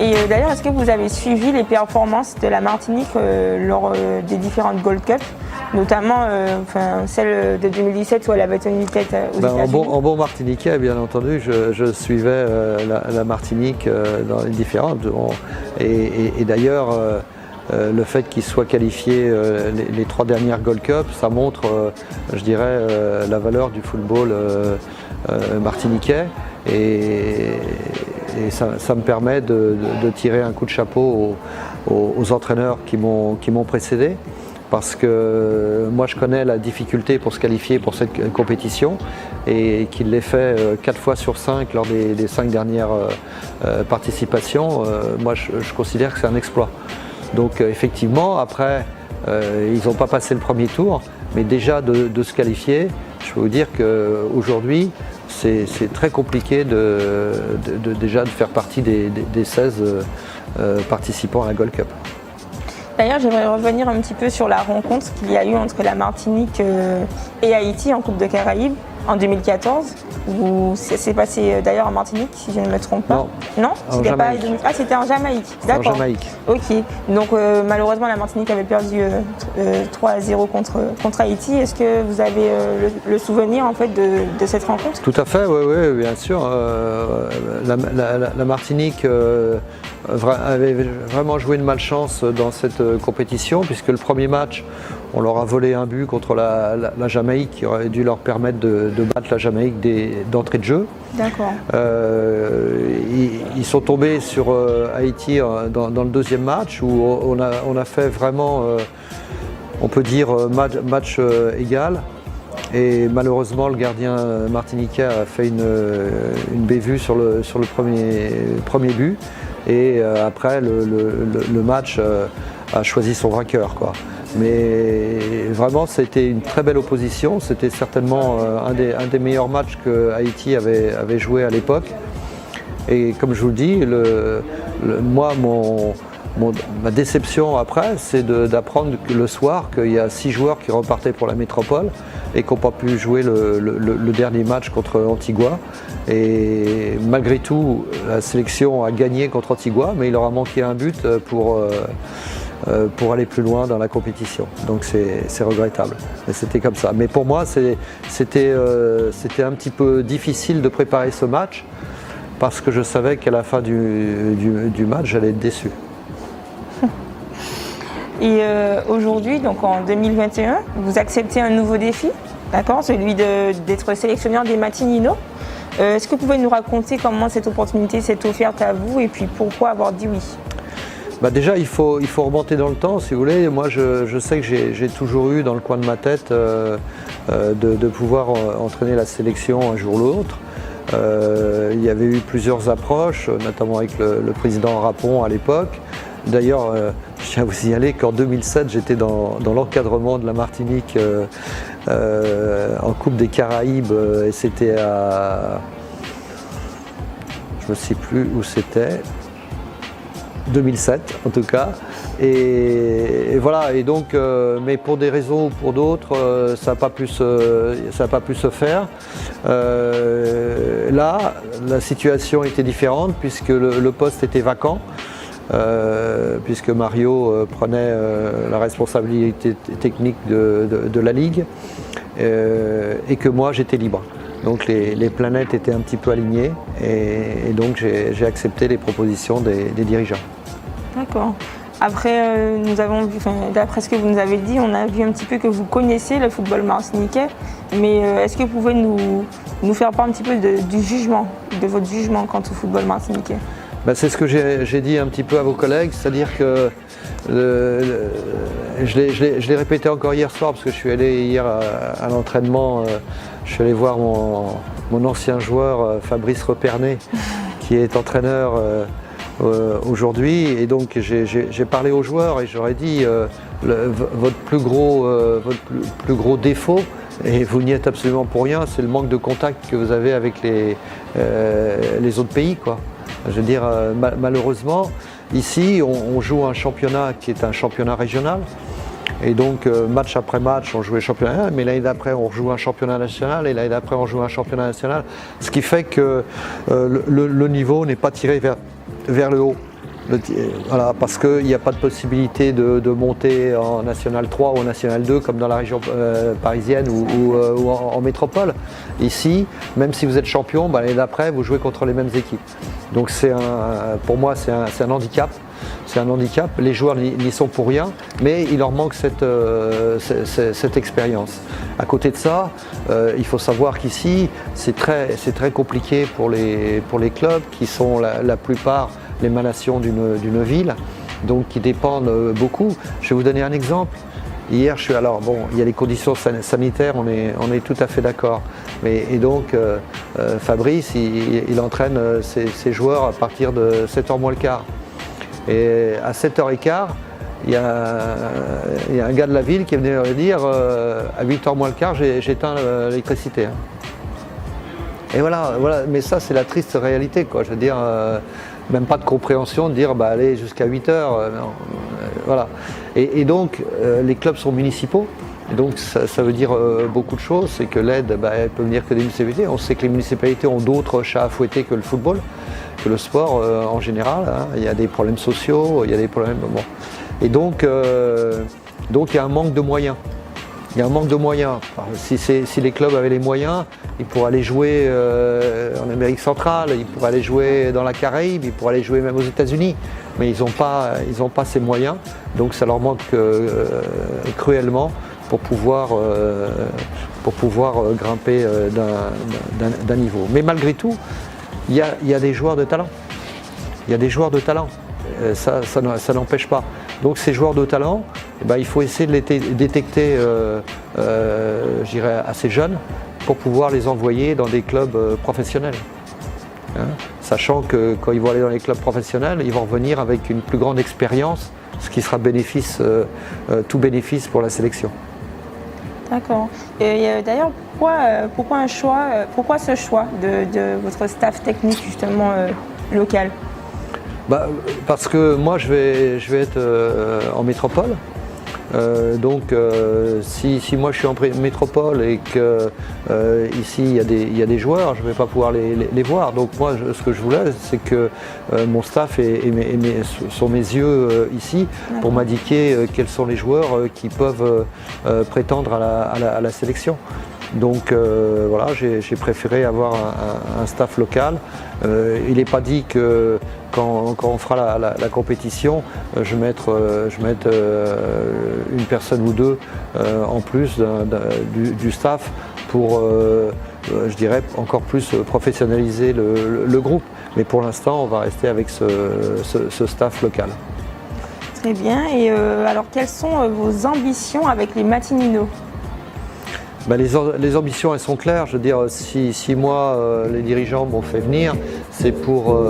Et d'ailleurs, est-ce que vous avez suivi les performances de la Martinique lors des différentes Gold Cup, notamment celle de 2017 où elle avait tenu tête aux États-Unis? En bon martiniquais, bien entendu, je suivais la Martinique dans les différentes. Et d'ailleurs, le fait qu'ils soient qualifiés les 3 dernières Gold Cup, ça montre, je dirais, la valeur du football martiniquais. Et ça me permet de tirer un coup de chapeau aux entraîneurs qui m'ont précédé, parce que moi je connais la difficulté pour se qualifier pour cette compétition et qu'il l'ait fait 4 fois sur 5 lors des 5 dernières participations. Moi je considère que c'est un exploit. Donc effectivement, après ils n'ont pas passé le premier tour, mais déjà de se qualifier, je peux vous dire qu'aujourd'hui c'est très compliqué déjà de faire partie des 16 participants à la Gold Cup. D'ailleurs, j'aimerais revenir un petit peu sur la rencontre qu'il y a eu entre la Martinique et Haïti en Coupe de Caraïbes en 2014. Ça s'est passé d'ailleurs en Martinique, si je ne me trompe pas. Non, c'était pas c'était en Jamaïque. D'accord. En Jamaïque. Ok. Donc malheureusement, la Martinique avait perdu 3-0 contre Haïti. Est-ce que vous avez le souvenir en fait de cette rencontre? Tout à fait, oui, bien sûr. La Martinique avait vraiment joué une malchance dans cette compétition, puisque le premier match, on leur a volé un but contre la Jamaïque, qui aurait dû leur permettre de battre la Jamaïque d'entrée de jeu. D'accord. Ils sont tombés sur Haïti dans le deuxième match, où on a fait vraiment, on peut dire, match égal. Et malheureusement, le gardien martiniquais a fait une bévue sur le premier but. Et après, le match a choisi son vainqueur, quoi. Mais vraiment, c'était une très belle opposition. C'était certainement un des meilleurs matchs que Haïti avait joué à l'époque. Et comme je vous le dis, moi, ma déception après, c'est d'apprendre le soir qu'il y a 6 joueurs qui repartaient pour la métropole et qui n'ont pas pu jouer le dernier match contre Antigua. Et malgré tout, la sélection a gagné contre Antigua, mais il leur a manqué un but pour aller plus loin dans la compétition. Donc c'est regrettable. Mais c'était comme ça. Mais pour moi, c'était un petit peu difficile de préparer ce match, parce que je savais qu'à la fin du match, j'allais être déçu. Et aujourd'hui, donc en 2021, vous acceptez un nouveau défi, d'accord, celui d'être sélectionneur des Matinino. Est-ce que vous pouvez nous raconter comment cette opportunité s'est offerte à vous et puis pourquoi avoir dit oui? Déjà, il faut remonter dans le temps, si vous voulez. Moi, je sais que j'ai toujours eu dans le coin de ma tête de pouvoir entraîner la sélection un jour ou l'autre. Il y avait eu plusieurs approches, notamment avec le président Rapon à l'époque. D'ailleurs, je tiens à vous signaler qu'en 2007, j'étais dans l'encadrement de la Martinique en Coupe des Caraïbes, et c'était à... je ne sais plus où c'était, 2007 en tout cas. Et voilà, et donc, mais pour des raisons ou pour d'autres, ça n'a pas pu se faire. Là, la situation était différente puisque le poste était vacant. Puisque Mario prenait la responsabilité technique de la Ligue et que moi j'étais libre. Donc les planètes étaient un petit peu alignées et donc j'ai accepté les propositions des dirigeants. D'accord. Après, nous avons vu, d'après ce que vous nous avez dit, on a vu un petit peu que vous connaissez le football martiniquais, mais est-ce que vous pouvez nous faire part un petit peu du jugement, de votre jugement quant au football martiniquais? C'est ce que j'ai dit un petit peu à vos collègues, c'est-à-dire que je l'ai répété encore hier soir, parce que je suis allé hier à l'entraînement, je suis allé voir mon ancien joueur Fabrice Repernay, qui est entraîneur aujourd'hui, et donc j'ai parlé aux joueurs et j'aurais dit votre plus gros défaut, et vous n'y êtes absolument pour rien, c'est le manque de contact que vous avez avec les autres pays, quoi. Je veux dire, malheureusement, ici, on joue un championnat qui est un championnat régional. Et donc, match après match, on joue le championnat, mais l'année d'après, on joue un championnat national, et l'année d'après, on joue un championnat national. Ce qui fait que le niveau n'est pas tiré vers le haut. Voilà, parce qu'il n'y a pas de possibilité de monter en National 3 ou en National 2 comme dans la région parisienne ou en métropole. Ici, même si vous êtes champion, l'année d'après, vous jouez contre les mêmes équipes. Donc pour moi, c'est un handicap. C'est un handicap. Les joueurs n'y sont pour rien, mais il leur manque cette expérience. À côté de ça, il faut savoir qu'ici, c'est très compliqué pour les clubs qui sont la plupart l'émanation d'une ville, donc qui dépendent beaucoup. Je vais vous donner un exemple. Hier, il y a les conditions sanitaires, on est tout à fait d'accord. Et donc, Fabrice, il entraîne ses joueurs à partir de 7h moins le quart. Et à 7h15, il y a un gars de la ville qui est venu me dire à 8h moins le quart, j'éteins l'électricité. Et voilà, mais ça, c'est la triste réalité, quoi. Je veux dire, même pas de compréhension de dire allez jusqu'à 8h. Voilà. Et donc les clubs sont municipaux. Et donc ça veut dire beaucoup de choses. C'est que l'aide, elle peut venir que des municipalités. On sait que les municipalités ont d'autres chats à fouetter que le football, que le sport en général. Hein. Il y a des problèmes sociaux, il y a des problèmes. Bon. Et donc il y a un manque de moyens. Il y a un manque de moyens. Si les clubs avaient les moyens, ils pourraient aller jouer en Amérique centrale, ils pourraient aller jouer dans la Caraïbe, ils pourraient aller jouer même aux États-Unis. Mais ils n'ont pas ces moyens, donc ça leur manque cruellement pour pouvoir grimper d'un niveau. Mais malgré tout, il y a des joueurs de talent. Il y a des joueurs de talent. Ça n'empêche pas. Donc ces joueurs de talent, il faut essayer de les détecter je dirais assez jeunes pour pouvoir les envoyer dans des clubs professionnels. Hein, sachant que quand ils vont aller dans les clubs professionnels, ils vont revenir avec une plus grande expérience, ce qui sera tout bénéfice pour la sélection. D'accord. Et d'ailleurs, pourquoi ce choix de votre staff technique justement local? Parce que moi je vais être en métropole. Donc si moi je suis en métropole et que ici il y a des joueurs, je ne vais pas pouvoir les voir. Donc moi ce que je voulais, c'est que mon staff sont mes yeux ici pour m'indiquer quels sont les joueurs qui peuvent prétendre à la sélection. Donc voilà, j'ai préféré avoir un staff local. Il n'est pas dit que quand on fera la compétition, je vais mettre une personne ou deux en plus du staff pour, je dirais, encore plus professionnaliser le groupe. Mais pour l'instant, on va rester avec ce staff local. Très bien. Et alors, quelles sont vos ambitions avec les Matinino ? Les ambitions, elles sont claires. Je veux dire, si moi, les dirigeants m'ont fait venir, c'est pour